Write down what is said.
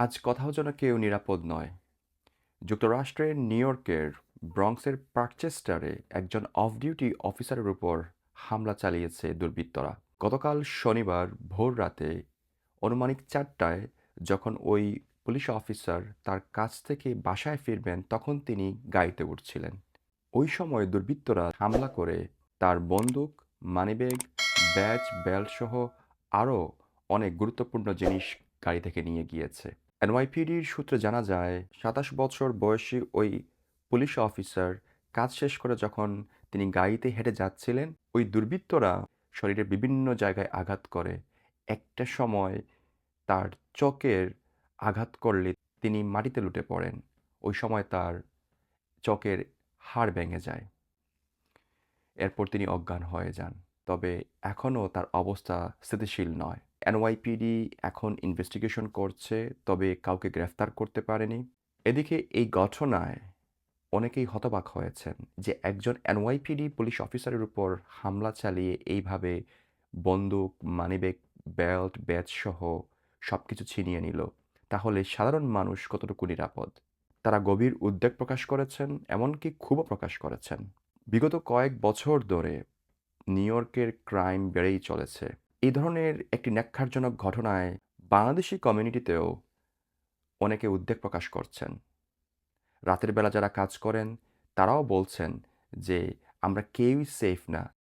আজ কোথাও যেন কেউ নিরাপদ নয়। যুক্তরাষ্ট্রের নিউ ইয়র্কের ব্রঙ্কসের পার্কচেস্টারে একজন অফ ডিউটি অফিসারের উপর হামলা চালিয়েছে দুর্বৃত্তরা। গতকাল শনিবার ভোররাতে আনুমানিক ৪টায় যখন ওই পুলিশ অফিসার তার কাজ থেকে বাসায় ফিরবেন তখন তিনি গাড়িতে উঠছিলেন। ওই সময় দুর্বৃত্তরা হামলা করে তার বন্দুক, মানিব্যাগ, ব্যাজ, বেল্টসহ আরও অনেক গুরুত্বপূর্ণ জিনিস গাড়ি থেকে নিয়ে গিয়েছে। এনওয়াইপিডির সূত্রে জানা যায় ২৭ বছর বয়সী ওই পুলিশ অফিসার কাজ শেষ করে যখন তিনি গাড়িতে হেঁটে যাচ্ছিলেন, ওই দুর্বৃত্তরা শরীরের বিভিন্ন জায়গায় আঘাত করে। একটা সময় তার চোখের আঘাত করলে তিনি মাটিতে লুটে পড়েন। ওই সময় তার চোখের হাড় ভেঙে যায়। এরপর তিনি অজ্ঞান হয়ে যান। তবে এখনও তার অবস্থা স্থিতিশীল নয়। এনওয়াইপিডি এখন ইনভেস্টিগেশন করছে, তবে কাউকে গ্রেফতার করতে পারেনি। এদিকে এই ঘটনায় অনেকেই হতবাক হয়েছেন যে একজন এনওয়াইপিডি পুলিশ অফিসারের উপর হামলা চালিয়ে এইভাবে বন্দুক, মানিব্যাগ, বেল্ট, ব্যাজসহ সবকিছু ছিনিয়ে নিল। তাহলে সাধারণ মানুষ কতটুকু নিরাপদ? তারা গভীর উদ্বেগ প্রকাশ করেছেন, এমনকি ক্ষোভও প্রকাশ করেছেন। বিগত কয়েক বছর ধরে নিউ ইয়র্কের ক্রাইম বেড়েই চলেছে। এই ধরনের একটি ন্যক্কারজনক ঘটনায় বাংলাদেশি কমিউনিটিতেও অনেকে উদ্বেগ প্রকাশ করছেন। রাতের বেলা যারা কাজ করেন তারাও বলছেন যে আমরা কেউই সেফ না।